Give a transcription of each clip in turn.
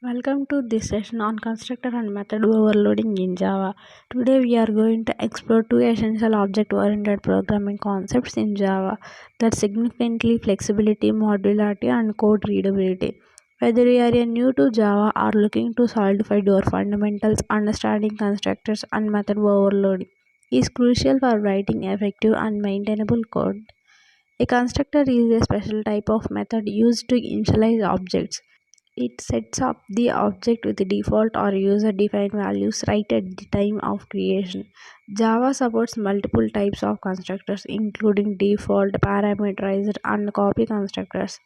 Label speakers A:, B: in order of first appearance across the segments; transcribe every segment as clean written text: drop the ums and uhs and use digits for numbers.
A: Welcome to this session on constructor and method overloading in Java. Today we are going to explore two essential object-oriented programming concepts in Java that significantly flexibility, modularity, and code readability. Whether you are new to Java or looking to solidify your fundamentals, understanding constructors and method overloading is crucial for writing effective and maintainable code. A constructor is a special type of method used to initialize objects. It sets up the object with default or user-defined values right at the time of creation. Java supports multiple types of constructors, including default, parameterized, and copy constructors.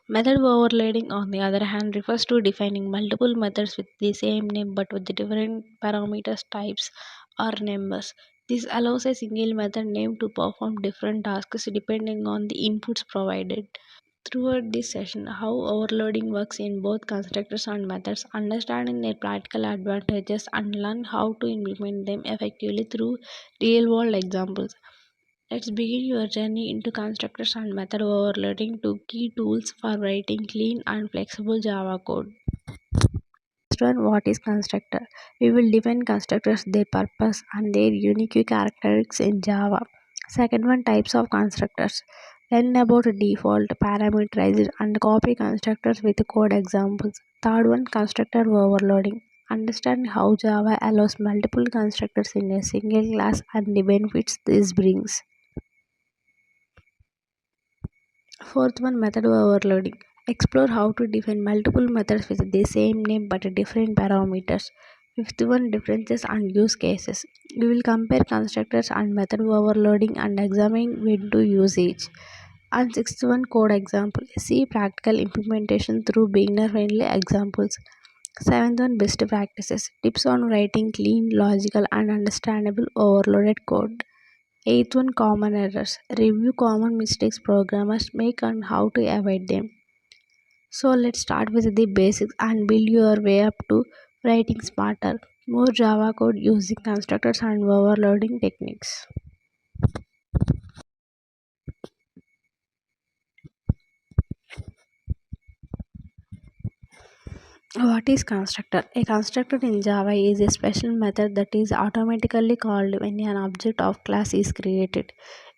A: Method overloading, on the other hand, refers to defining multiple methods with the same name but with the different parameters, types, or numbers. This allows a single method name to perform different tasks depending on the inputs provided. Throughout this session, how overloading works in both constructors and methods, understanding their practical advantages, and learn how to implement them effectively through real world examples. Let's begin your journey into constructors and method overloading, two key tools for writing clean and flexible Java code. First one, what is constructor? We will define constructors, their purpose, and their unique characteristics in Java. Second one, types of constructors. Learn about default, parameterized, and copy constructors with code examples. Third one, constructor overloading. Understand how Java allows multiple constructors in a single class and the benefits this brings. Fourth one, method overloading. Explore how to define multiple methods with the same name but different parameters. Fifth one, differences and use cases. We will compare constructors and method overloading and examine when to use each. And sixth one, code example. See practical implementation through beginner friendly examples. Seventh one, best practices. Tips on writing clean, logical, and understandable overloaded code. Eighth one, common errors. Review common mistakes programmers make and how to avoid them. So let's start with the basics and build your way up to writing smarter, more Java code using constructors and overloading techniques. What is constructor? A constructor in Java is a special method that is automatically called when an object of class is created.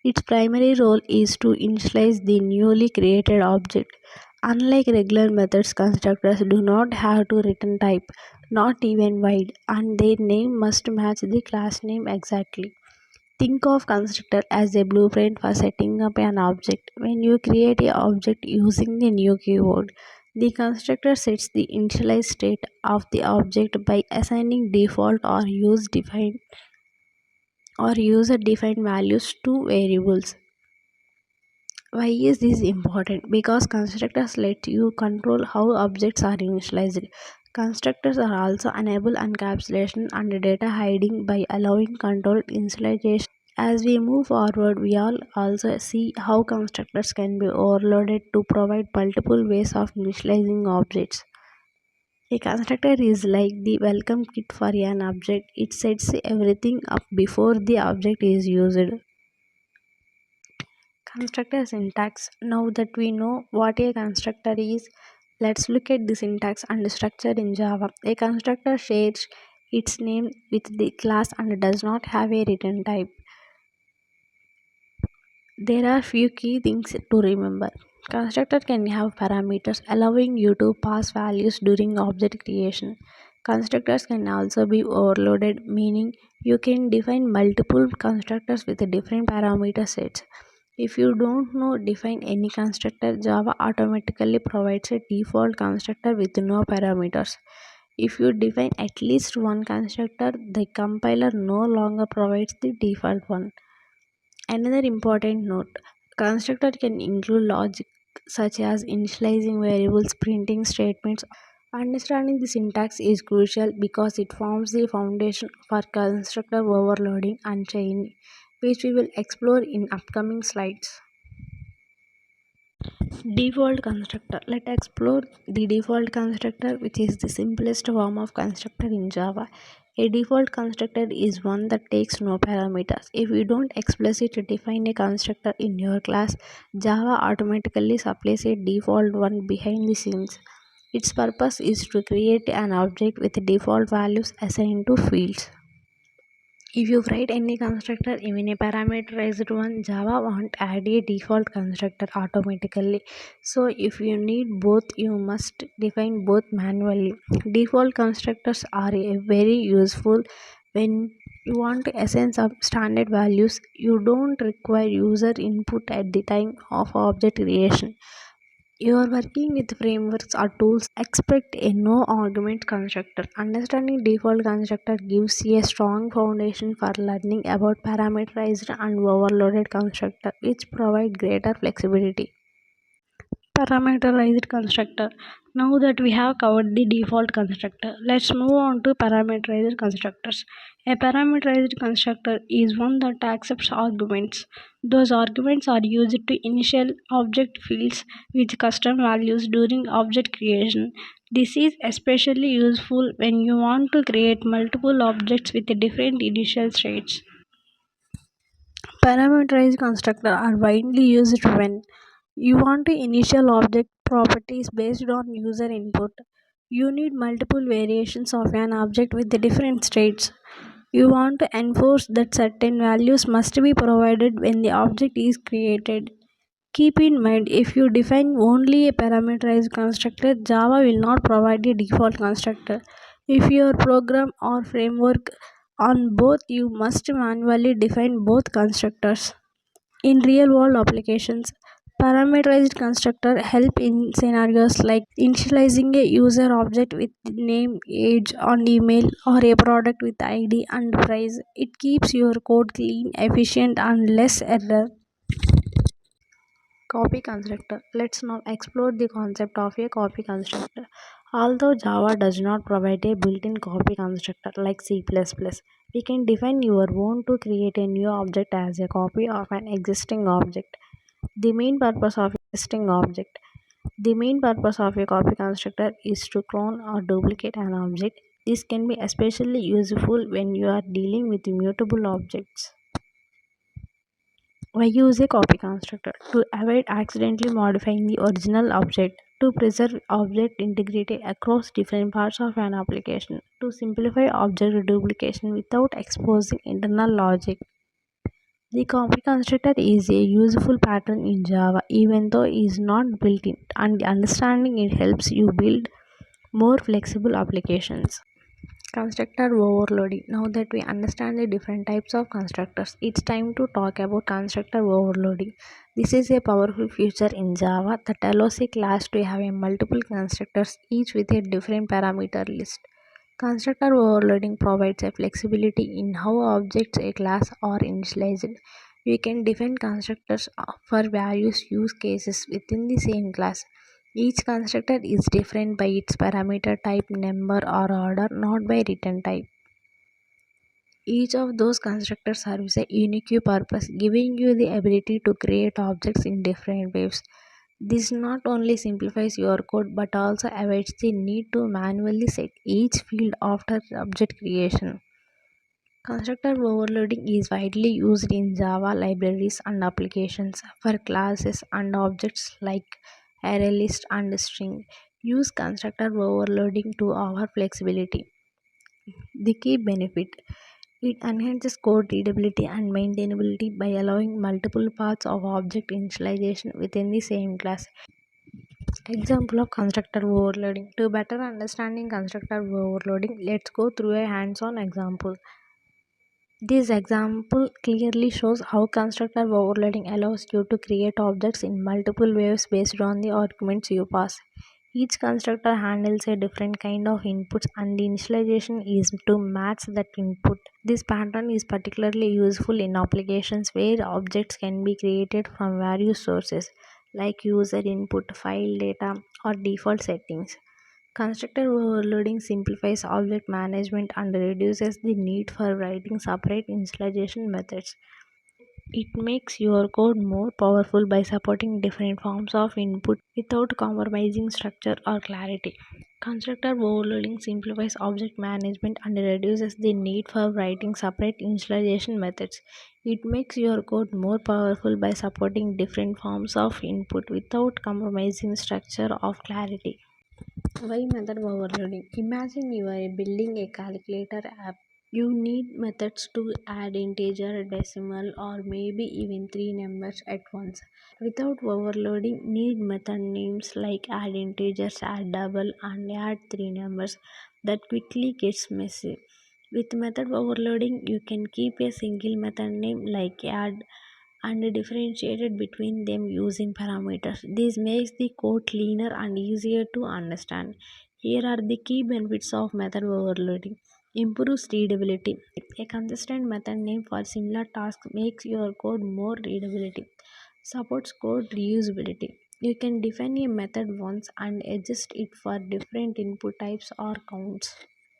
A: Its primary role is to initialize the newly created object. Unlike regular methods, constructors do not have to return type, not even wide, and their name must match the class name exactly. Think of constructor as a blueprint for setting up an object. When you create a object using the new keyword, the constructor sets the initialized state of the object by assigning default or user defined values to variables. Why is this important? Because constructors let you control how objects are initialized. Constructors are also enable encapsulation and data hiding by allowing controlled initialization. As we move forward, we all also see how constructors can be overloaded to provide multiple ways of initializing objects. A constructor is like the welcome kit for an object. It sets everything up before the object is used. Constructor syntax. Now that we know what a constructor is, let's look at the syntax and structure in Java. A constructor shares its name with the class and does not have a return type. There are few key things to remember. Constructor can have parameters allowing you to pass values during object creation. Constructors can also be overloaded, meaning you can define multiple constructors with different parameter sets. If you don't know define any constructor, Java automatically provides a default constructor with no parameters. If you define at least one constructor, the compiler no longer provides the default one. Another important note, constructor can include logic such as initializing variables, printing statements. Understanding the syntax is crucial because it forms the foundation for constructor overloading and chaining, which we will explore in upcoming slides. Default constructor. Let's explore the default constructor, which is the simplest form of constructor in Java. A default constructor is one that takes no parameters. If you don't explicitly define a constructor in your class, Java automatically supplies a default one behind the scenes. Its purpose is to create an object with default values assigned to fields. If you write any constructor, even a parameterized one, Java won't add a default constructor automatically. So if you need both, you must define both manually. Default constructors are very useful when you want to assign some standard values. You don't require user input at the time of object creation. You are working with frameworks or tools, expect a no argument constructor. Understanding default constructor gives you a strong foundation for learning about parameterized and overloaded constructor, which provide greater flexibility. Parameterized constructor. Now that we have covered the default constructor, let's move on to parameterized constructors. A parameterized constructor is one that accepts arguments. Those arguments are used to initial object fields with custom values during object creation. This is especially useful when you want to create multiple objects with different initial states. Parameterized constructors are widely used when you want to initial object properties based on user input. You need multiple variations of an object with the different states. You want to enforce that certain values must be provided when the object is created. Keep in mind, if you define only a parameterized constructor, Java will not provide a default constructor. If your program or framework on both, you must manually define both constructors. In real world applications, parameterized constructor help in scenarios like initializing a user object with name, age, and email, or a product with ID and price. It keeps your code clean, efficient, and less error. Copy constructor. Let's now explore the concept of a copy constructor. Although Java does not provide a built-in copy constructor like C++, we can define your own to create a new object as a copy of an existing object. The main purpose of existing object. The main purpose of a copy constructor is to clone or duplicate an object. This can be especially useful when you are dealing with mutable objects. Why use a copy constructor? To avoid accidentally modifying the original object, to preserve object integrity across different parts of an application, to simplify object duplication without exposing internal logic. The copy constructor is a useful pattern in Java even though it is not built in, and understanding it helps you build more flexible applications. Constructor overloading. Now that we understand the different types of constructors, it's time to talk about constructor overloading. This is a powerful feature in Java that allows a class to have a multiple constructors, each with a different parameter list. Constructor overloading provides a flexibility in how objects a class are initialized. We can define constructors for various use cases within the same class. Each constructor is different by its parameter type, number, or order, not by return type. Each of those constructors serves a unique purpose, giving you the ability to create objects in different ways. This not only simplifies your code but also avoids the need to manually set each field after object creation. Constructor overloading is widely used in Java libraries and applications for classes and objects like ArrayList and string. Use constructor overloading to offer flexibility. The key benefit, it enhances code readability and maintainability by allowing multiple paths of object initialization within the same class. Example of constructor overloading. To better understanding constructor overloading, let's go through a hands-on example. This example clearly shows how constructor overloading allows you to create objects in multiple ways based on the arguments you pass. Each constructor handles a different kind of inputs and the initialization is to match that input. This pattern is particularly useful in applications where objects can be created from various sources like user input, file data, or default settings. Constructor overloading simplifies object management and reduces the need for writing separate initialization methods. It makes your code more powerful by supporting different forms of input without compromising structure or clarity. Constructor overloading simplifies object management and reduces the need for writing separate initialization methods. It makes your code more powerful by supporting different forms of input without compromising structure or clarity. Why method overloading? Imagine you are building a calculator app. You need methods to add integer, decimal, or maybe even three numbers at once. Without overloading, need method names like add integers, add double, and add three numbers. That quickly gets messy. With method overloading, you can keep a single method name like add and differentiate between them using parameters. This makes the code cleaner and easier to understand. Here are the key benefits of method overloading. Improves readability. A consistent method name for similar tasks makes your code more readability. Supports code reusability. You can define a method once and adjust it for different input types or counts.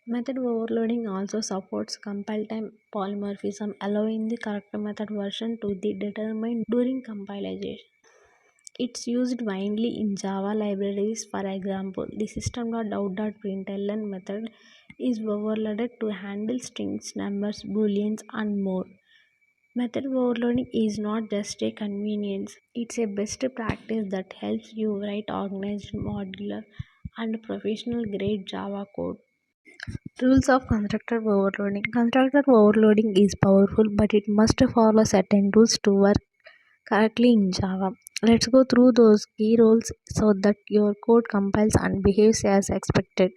A: Method overloading also supports compile time polymorphism, allowing the correct method version to be determined during compilation. It's used widely in Java libraries. For example, the system.out.println method is overloaded to handle strings, numbers, booleans, and more. Method overloading is not just a convenience, it's a best practice that helps you write organized, modular, and professional grade Java code. Rules of constructor overloading. Constructor overloading is powerful, but it must follow certain rules to work correctly in Java. Let's go through those key rules so that your code compiles and behaves as expected.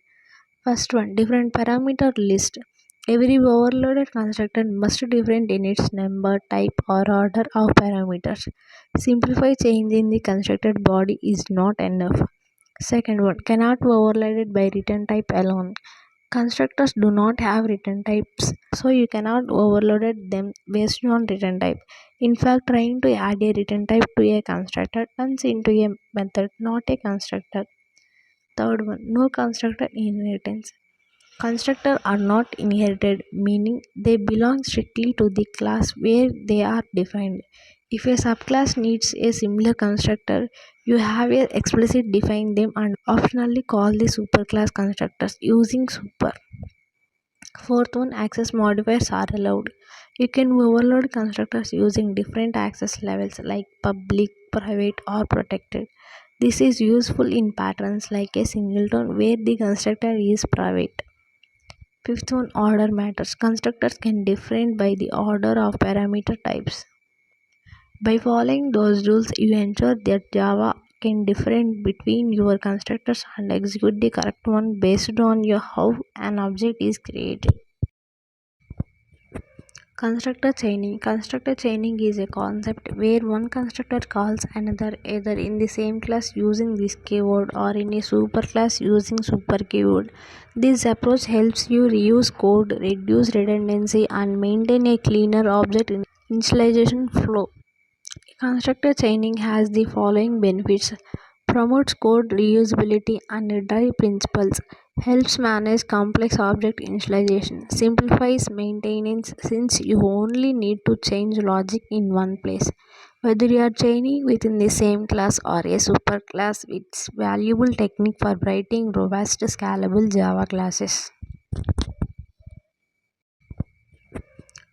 A: First one, different parameter list. Every overloaded constructor must different in its number, type, or order of parameters. Simplify changing the constructed body is not enough. Second one, cannot be overloaded by return type alone. Constructors do not have return types, so you cannot overload them based on return type. In fact, trying to add a return type to a constructor turns into a method, not a constructor. Third one, no constructor inheritance. Constructors are not inherited, meaning they belong strictly to the class where they are defined. If a subclass needs a similar constructor, you have a explicit define them and optionally call the superclass constructors using super. Fourth one, access modifiers are allowed. You can overload constructors using different access levels like public, private, or protected. This is useful in patterns like a singleton where the constructor is private. Fifth one, order matters. Constructors can differ by the order of parameter types. By following those rules, you ensure that Java can differentiate between your constructors and execute the correct one based on your how an object is created. Constructor chaining. Constructor chaining is a concept where one constructor calls another either in the same class using this keyword or in a superclass using super keyword. This approach helps you reuse code, reduce redundancy, and maintain a cleaner object initialization flow. Constructor chaining has the following benefits: promotes code reusability and dry principles, helps manage complex object initialization, simplifies maintenance since you only need to change logic in one place. Whether you are chaining within the same class or a superclass, it's valuable technique for writing robust scalable Java classes.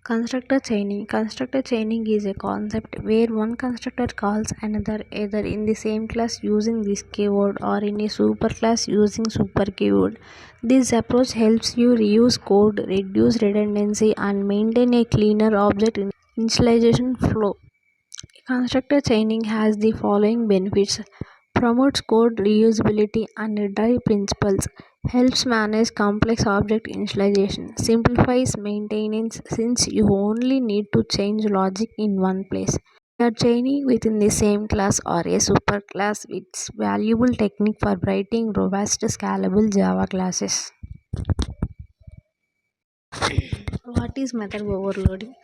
A: Constructor chaining. Constructor chaining is a concept where one constructor calls another either in the same class using this keyword or in a superclass using super keyword. This approach helps you reuse code, reduce redundancy, and maintain a cleaner object initialization flow. Constructor chaining has the following benefits: promotes code reusability and dry principles, helps manage complex object initialization, simplifies maintenance since you only need to change logic in one place. We are chaining within the same class or a superclass, it's valuable technique for writing robust scalable Java classes. What is method overloading?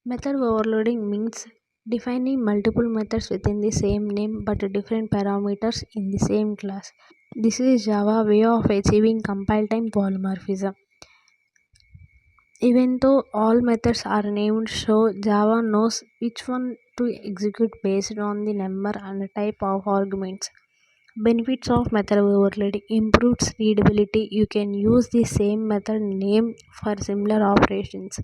A: Method overloading means defining multiple methods within the same name but different parameters in the same class. This is Java way of achieving compile time polymorphism. Even though all methods are named, so Java knows which one to execute based on the number and type of arguments. Benefits of method overloading: improves readability. You can use the same method name for similar operations.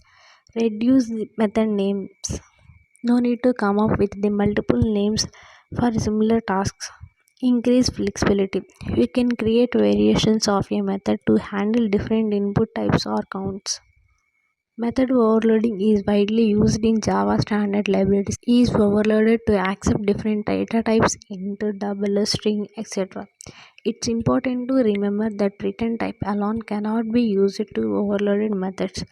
A: Reduce the method names. No need to come up with the multiple names for similar tasks. Increase flexibility. You can create variations of a method to handle different input types or counts. Method overloading is widely used in Java standard libraries. Is overloaded to accept different data types into double, string, etc. It's important to remember that return type alone cannot be used to overloaded methods.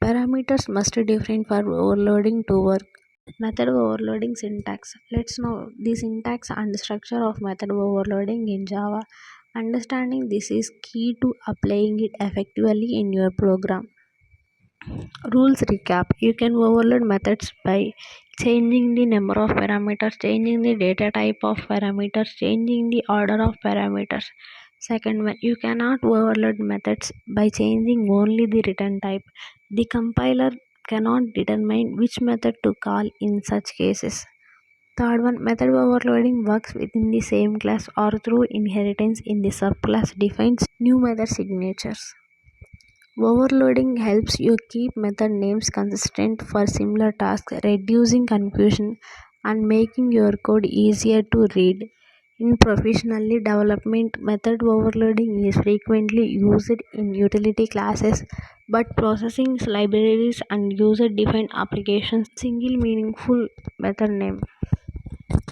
A: Parameters must be different for overloading to work. Method overloading syntax. Let's know the syntax and structure of method overloading in Java. Understanding this is key to applying it effectively in your program. Rules recap. You can overload methods by changing the number of parameters, changing the data type of parameters, changing the order of parameters. Second one, you cannot overload methods by changing only the return type. The compiler cannot determine which method to call in such cases. Third one, method overloading works within the same class or through inheritance in the subclass defines new method signatures. Overloading helps you keep method names consistent for similar tasks, reducing confusion and making your code easier to read. In professionally development, method overloading is frequently used in utility classes, but processing libraries and user-defined applications single meaningful method name.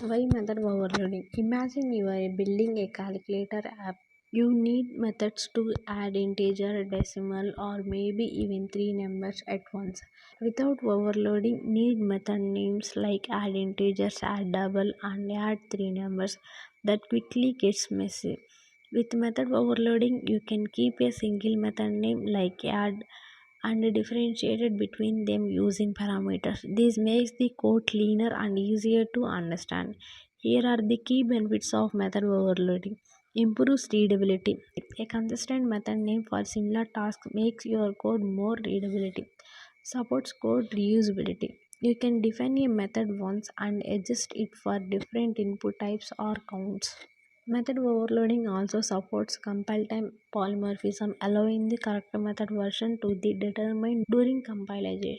A: Why method overloading? Imagine you are building a calculator app. You need methods to add integer, decimal, or maybe even three numbers at once. Without overloading, need method names like add integers, add double, and add three numbers. That quickly gets messy. With method overloading, you can keep a single method name like add and differentiate between them using parameters. This makes the code cleaner and easier to understand. Here are the key benefits of method overloading. Improves readability. A consistent method name for similar tasks makes your code more readability. Supports code reusability. You can define a method once and adjust it for different input types or counts. Method overloading also supports compile time polymorphism, allowing the correct method version to be determined during compilation.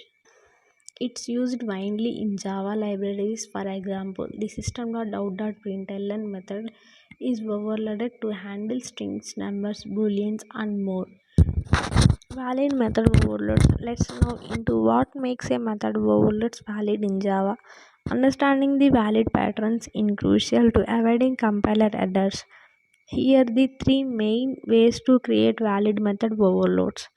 A: It's used widely in Java libraries. For example, the system.out.println method is overloaded to handle strings, numbers, booleans, and more. Valid method overloads. Let's now into what makes a method overloads valid in Java. Understanding the valid patterns is crucial to avoiding compiler errors. Here are the three main ways to create valid method overloads.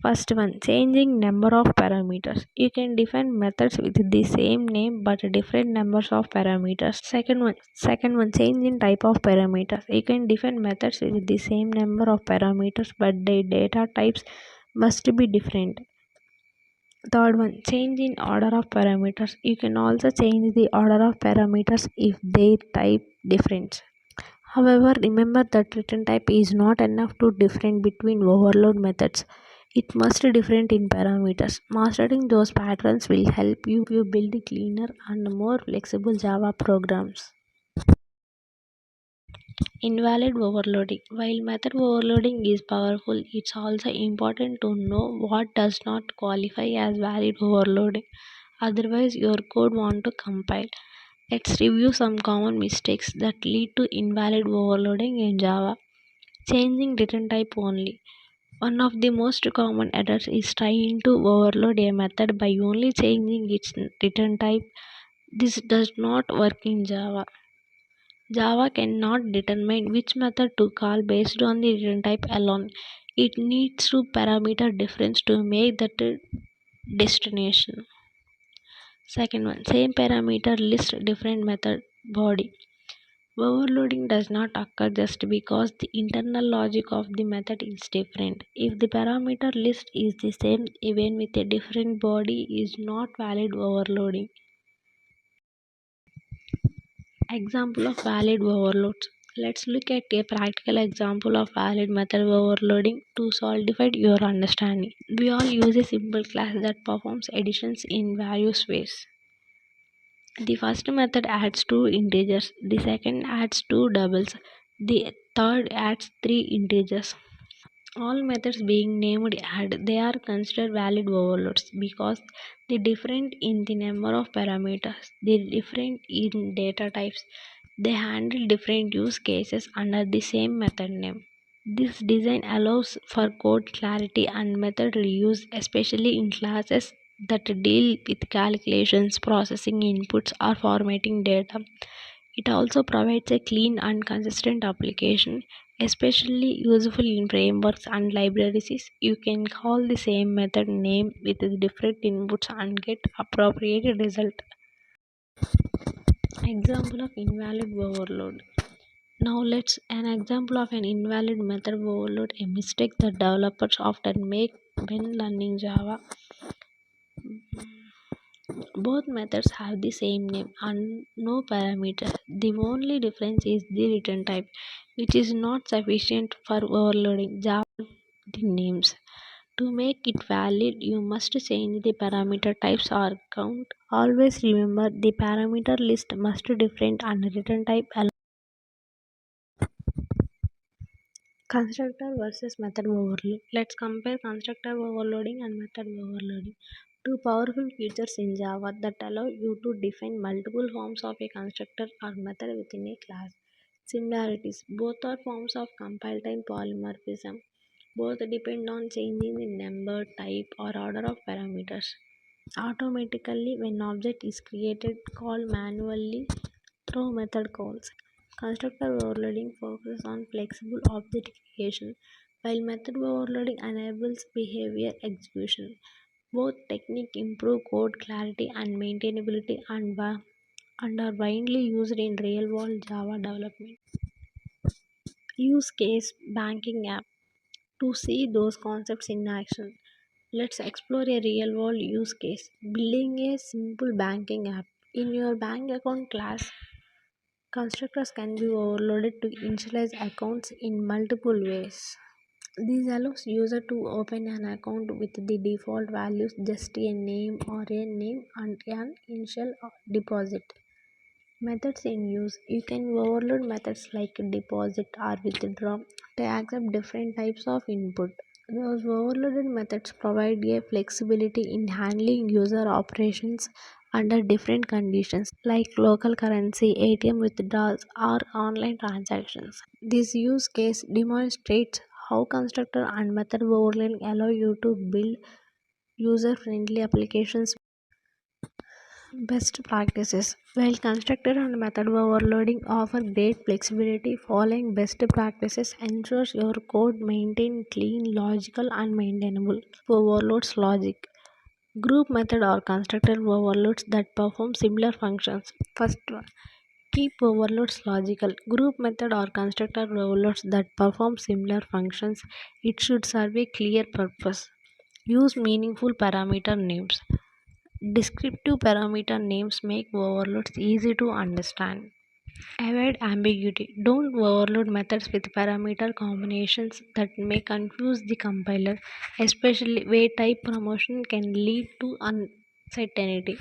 A: First one, changing number of parameters. You can define methods with the same name but different numbers of parameters. Second one, changing type of parameters. You can define methods with the same number of parameters but their data types must be different. Third one, change in order of parameters. You can also change the order of parameters if their type different. However, remember that return type is not enough to different between overload methods. It must be different in parameters. Mastering those patterns will help you build cleaner and more flexible Java programs. Invalid overloading. While method overloading is powerful, it's also important to know what does not qualify as valid overloading. Otherwise, your code won't to compile. Let's review some common mistakes that lead to invalid overloading in Java. Changing return type only. One of the most common errors is trying to overload a method by only changing its return type. This does not work in Java. Java cannot determine which method to call based on the return type alone. It needs to parameter difference to make that destination. Second one, same parameter list different method body. Overloading does not occur just because the internal logic of the method is different. If the parameter list is the same even with a different body is not valid overloading. Example of valid overloads. Let's look at a practical example of valid method overloading to solidify your understanding. We all use a simple class that performs additions in various ways. The first method adds two integers, the second adds two doubles, the third adds three integers. All methods being named add, they are considered valid overloads because they different in the number of parameters, they different in data types, They handle different use cases under the same method name. This design allows for code clarity and method reuse, especially in classes that deal with calculations, processing inputs, or formatting data. It also provides a clean and consistent application, especially useful in frameworks and libraries. You can call the same method name with the different inputs and get appropriate result. Example of invalid overload. Now let's an example of an invalid method overload, a mistake that developers often make when learning Java. Both methods have the same name and no parameter. The only difference is the return type, which is not sufficient for overloading Java the names. To make it valid, you must change the parameter types or count. Always remember the parameter list must be different and return type. Constructor versus method overload. Let's compare constructor overloading and method overloading. Two powerful features in Java that allow you to define multiple forms of a constructor or method within a class. Similarities. Both are forms of compile time polymorphism. Both depend on changing the number, type, or order of parameters automatically when object is created, called manually through method calls. Constructor overloading focuses on flexible object creation, while method overloading enables behavior execution. Both techniques improve code clarity and maintainability and are widely used in real-world Java development. Use case banking app. To see those concepts in action, let's explore a real world use case. Building a simple banking app. In your bank account class, constructors can be overloaded to initialize accounts in multiple ways. This allows user to open an account with the default values just a name or a name and an initial deposit. Methods in use. You can overload methods like deposit or withdraw to accept different types of input. Those overloaded methods provide a flexibility in handling user operations under different conditions like local currency, ATM withdrawals, or online transactions. This use case demonstrates how constructor and method overloading allow you to build user friendly applications. Best practices. While constructor and method overloading offer great flexibility, following best practices ensures your code maintain clean, logical, and maintainable. Overloads logic. Group method or constructor overloads that perform similar functions. First one. Keep overloads logical. Group method or constructor overloads that perform similar functions. It should serve a clear purpose. Use meaningful parameter names. Descriptive parameter names make overloads easy to understand. Avoid ambiguity. Don't overload methods with parameter combinations that may confuse the compiler, especially where type promotion can lead to uncertainty.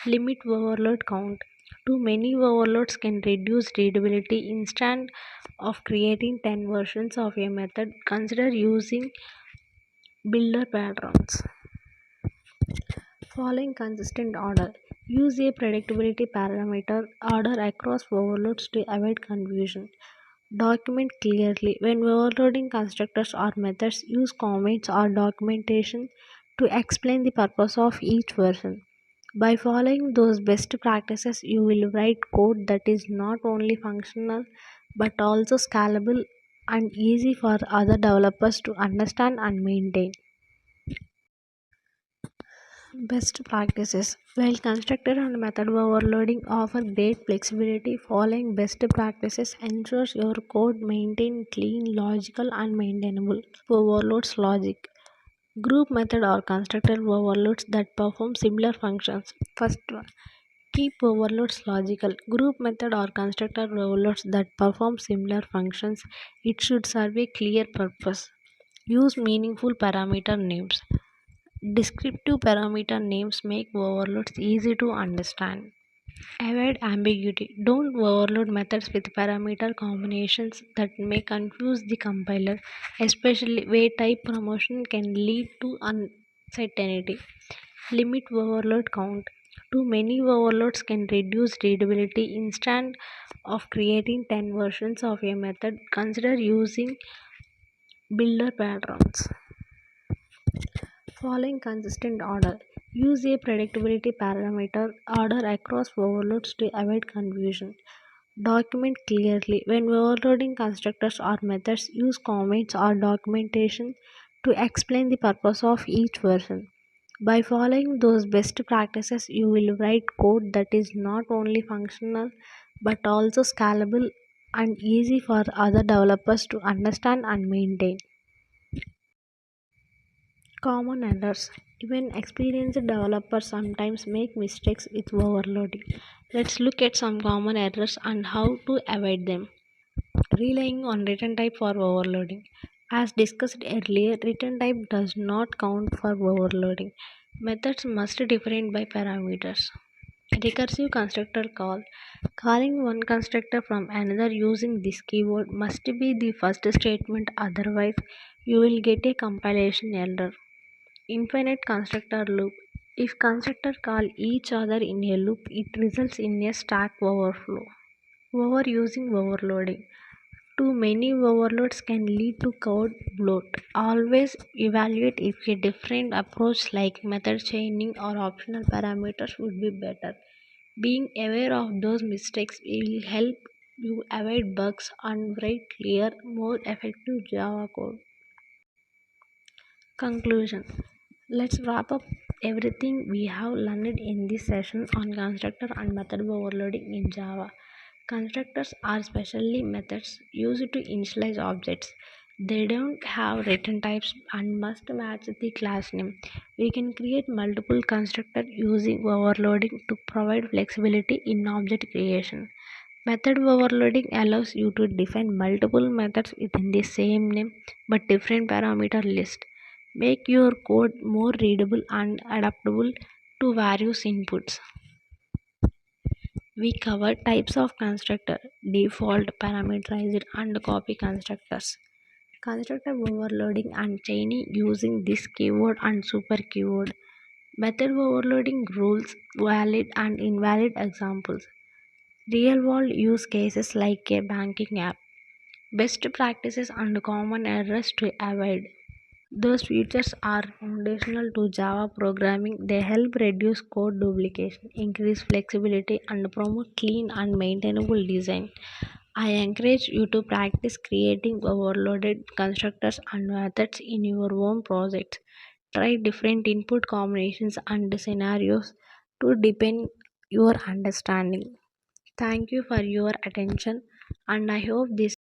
A: Limit overload count. Too many overloads can reduce readability. Instead of creating 10 versions of a method, consider using builder patterns. Following consistent order. Use a predictability parameter order across overloads to avoid confusion. Document clearly. When overloading constructors or methods, use comments or documentation to explain the purpose of each version. By following those best practices, you will write code that is not only functional but also scalable and easy for other developers to understand and maintain. Best practices. While constructor and method overloading offer great flexibility, following best practices ensures your code maintain clean, logical, and maintainable. Overloads logic. Group method or constructor overloads that perform similar functions. First one. Keep overloads logical. Group method or constructor overloads that perform similar functions. It should serve a clear purpose. Use meaningful parameter names. Descriptive parameter names make overloads easy to understand. Avoid ambiguity. Don't overload methods with parameter combinations that may confuse the compiler, especially where type promotion can lead to uncertainty. Limit overload count. Too many overloads can reduce readability. Instead of creating 10 versions of a method, consider using builder patterns. Following consistent order. Use a predictability parameter order across overloads to avoid confusion. Document clearly. When overloading constructors or methods, use comments or documentation to explain the purpose of each version. By following those best practices, you will write code that is not only functional but also scalable and easy for other developers to understand and maintain. Common errors. Even experienced developers sometimes make mistakes with overloading. Let's look at some common errors and how to avoid them. Relying on return type for overloading. As discussed earlier, return type does not count for overloading. Methods must differ by parameters. Recursive constructor call. Calling one constructor from another using this keyword must be the first statement, otherwise, you will get a compilation error. Infinite constructor loop. If constructors call each other in a loop, it results in a stack overflow. Overusing overloading. Too many overloads can lead to code bloat. Always evaluate if a different approach like method chaining or optional parameters would be better. Being aware of those mistakes will help you avoid bugs and write clear, more effective Java code. Conclusion. Let's wrap up everything we have learned in this session on constructor and method overloading in Java. Constructors are specially methods used to initialize objects. They don't have return types and must match the class name. We can create multiple constructors using overloading to provide flexibility in object creation. Method overloading allows you to define multiple methods within the same name but different parameter list. Make your code more readable and adaptable to various inputs. We covered types of constructor, default, parameterized, and copy constructors. Constructor overloading and chaining using this keyword and super keyword. Method overloading rules, valid and invalid examples. Real world use cases like a banking app. Best practices and common errors to avoid. Those features are foundational to Java programming. They help reduce code duplication, increase flexibility, and promote clean and maintainable design. I encourage you to practice creating overloaded constructors and methods in your own projects. Try different input combinations and scenarios to deepen your understanding. Thank you for your attention, and I hope this